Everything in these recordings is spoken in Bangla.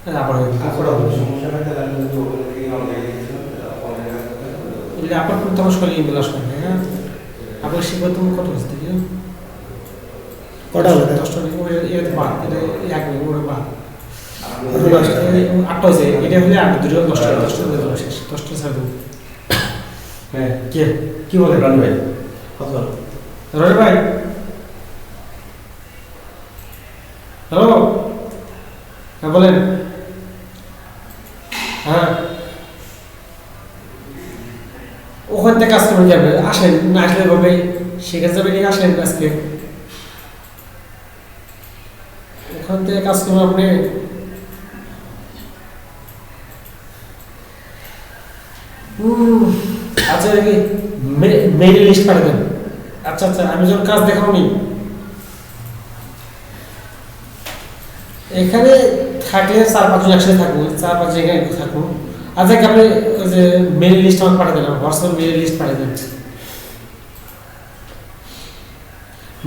আবার আপনার তোমার শরীর বিলাস করে হ্যাঁ আপনার শিখবে তুমি কত হচ্ছে থেকে কটা হলো 10টা এটা বাদ এটা এক মিনিট ওটা বাদ 8টা হয়েছে এটা হলে আর দুটো 10টা শেষ 10টা ছাড় দেবো হ্যাঁ কি বলে রানি ভাই কত রনি ভাই হ্যালো হ্যাঁ বলেন হ্যাঁ ওখান থেকে কাস্টমার যাবে আসেন না আসলে ভাবে সেখানে যাবে নিয়ে আসেন আজকে ওখান থেকে কাস্টমার আপনি আচ্ছা কি মেইল লিস্ট পাঠিয়ে দেন আচ্ছা আচ্ছা আমি যখন কাজ দেখাবো নি এখানে থাকলে 4-5 জন একসাথে থাকবো 4-5 জায়গায় থাকবো আচ্ছা কি আপনি ওই যে মেইল লিস্ট আমাকে পাঠিয়ে দেন হোয়াটসঅ্যাপ মেইল লিস্ট পাঠিয়ে দেন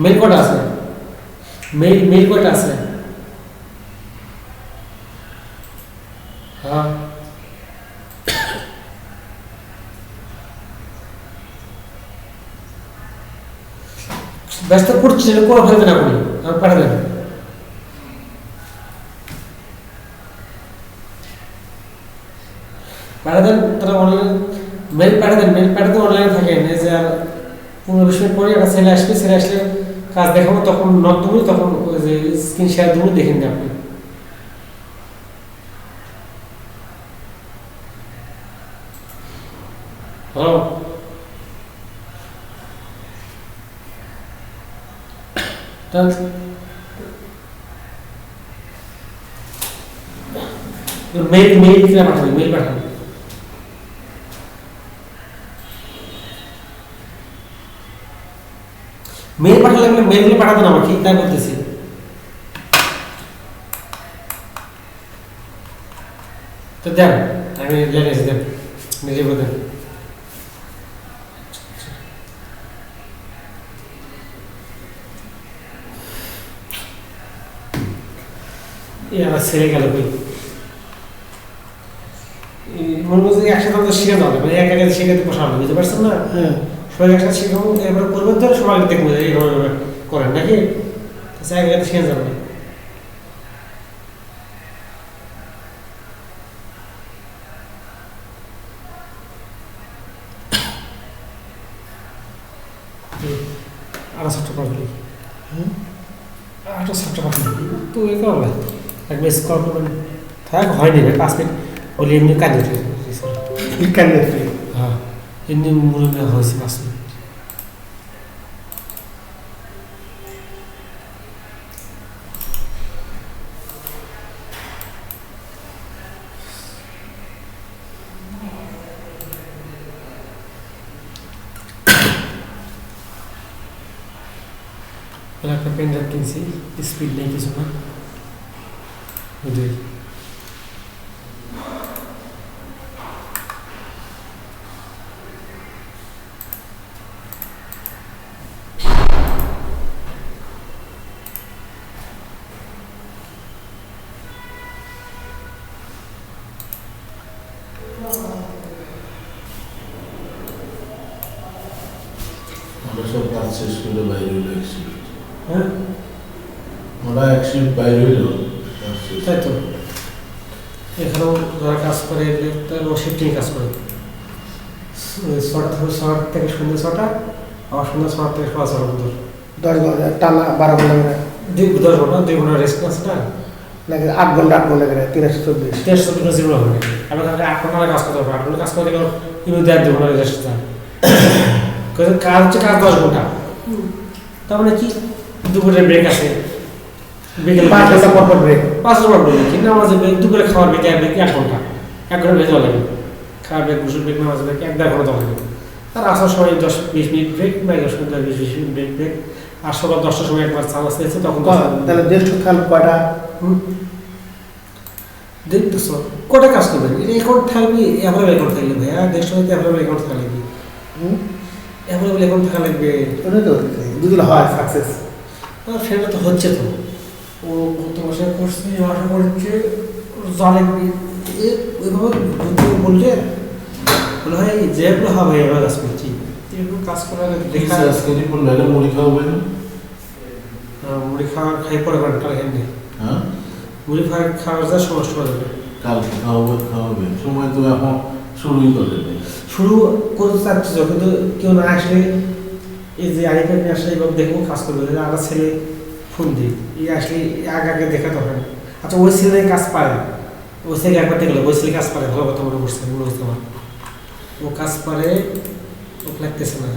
মেইল কটা আছে মেইল কটা আছে হ্যাঁ ব্যস্ত করছি কোনো ফেলবেন আপনি আমি পাঠিয়ে দেন পাঠিয়ে দেন তারা অনলাইন মেল পাঠিয়ে দেন মেল পাঠিয়ে অনলাইনে থাকেন এই যে আর 15-20 মিনিট পরে একটা ছেলে আসবে ছেলে আসলে কাজ দেখাবো তখন নট তুমি তখন ওই যে স্ক্রিন শেয়ার তুমি দেখেন আপনি হ্যালো মেল কিনা পাঠাবে মেল পাঠাবে মেল পাঠালে মেলগুলো পাঠাবেন আমাকে তাই বলতেছি তো দেন আমি জেনেছি দেন নিজে বলেন আমার ছেড়ে গেল কই মনে করছে একসাথে আমাদের শিখে যাবে মানে এক একে শিখে বসানো বুঝতে পারছেন না হ্যাঁ সবাই একসাথে শিখাবো এবার করবেন তো সবাই দেখবো এইভাবে করেন নাকি এক একে শিখে যাবে আরো 7টা পাবলি আরো 7টা পাবলি তো এ করবে এক মিস কল করবেন থাক হয়নি ভাই 5 মিনিট বলি এমনি কাজে কান্দে হ্যাঁ এমনি মনে হয়েছে 5 মিনিট একটা পেন ড্রাইভ কিনছি স্পিড নেই কিছু না ওইটাই আমরা সব কাজ শেষ করে বাইরে হইলো একশিট হ্যাঁ আমরা একশিট বাইরে হইলো তাই তো এখানেও যারা কাজ করে তারা শিফটিং কাজ করে 6টা থেকে সন্ধ্যে 6টা আবার সন্ধ্যে 6টা থেকে সকাল 6টা পর্যন্ত 10 ঘন্টা টানা 12 ঘন্টা করে 10 ঘন্টা 2 ঘন্টা রেস্ট আছে না নাকি 8 ঘন্টা করে 324 300 জিরো হবে আমি তাহলে 8 ঘন্টা কাজ করতে হবে 8 ঘন্টা কাজ করতে গেলে কিন্তু 2 ঘন্টা রেস্ট চাই কাজ হচ্ছে কাজ 10 ঘন্টা তার মানে কি দুপুরে ব্রেক আছে বিকেল 5 ঘন্টা পর ব্রেক 5 ঘন্টা ব্রেক কিন্তু আমাদের দুপুরে খাওয়ার ব্রেক 1 ঘন্টা 1 ঘন্টা ভেজা লাগে খাওয়ার ব্রেক গোসল ব্রেক নামাজ ব্রেক 1-1.5 ঘন্টা লাগে আর আসার সময় 10-20 মিনিট ব্রেক বাইরের সময় 10-20 মিনিট ব্রেক আর সকাল 10টার সময় একবার চান্স দিয়েছে তখন তাহলে দেড়শো খাল কয়টা দেখতেছ কটা কাজ করবেন রেকর্ড থাকবে অ্যাভেলেবল রেকর্ড থাকলে ভাইয়া 150 অ্যাভেলেবল রেকর্ড থাকা লাগবে অ্যাভেলেবল রেকর্ড থাকা লাগবে ওটাই তো যদি হয় সাকসেস সেটা তো হচ্ছে তো ও গত মাসে করছে এই মাসে করছে জলে ওইভাবে বললে মনে হয় যেগুলো হবে এবার কাজ করছি এগুলো কাজ করার দেখা আজকে রিপোর্ট লাইলে মুড়ি খাওয়াবে না? মুড়ি খাই পরে ঘন্টা এমনি হ্যাঁ মুড়ি খাওয়ার যা সমস্যা হবে কালকে খাওয়াবে সময় তো এখন শুরুই করে নেই। শুরু করতে চাচ্ছি কিন্তু কেউ না আসলে এই যে আগে নিয়ে আসলে এবার দেখবো কাজ করবে আমার ছেলে ফোন দিই এই আসলে আগে দেখাতে হবে না। আচ্ছা ওই ছেলে কাজ পারে ওই ছেলে একবার দেখলো ওই ছেলে কাজ পারে ভালো কথা মনে করছে মনে হচ্ছে আমার ও কাজ পারে ও লাগতেছে না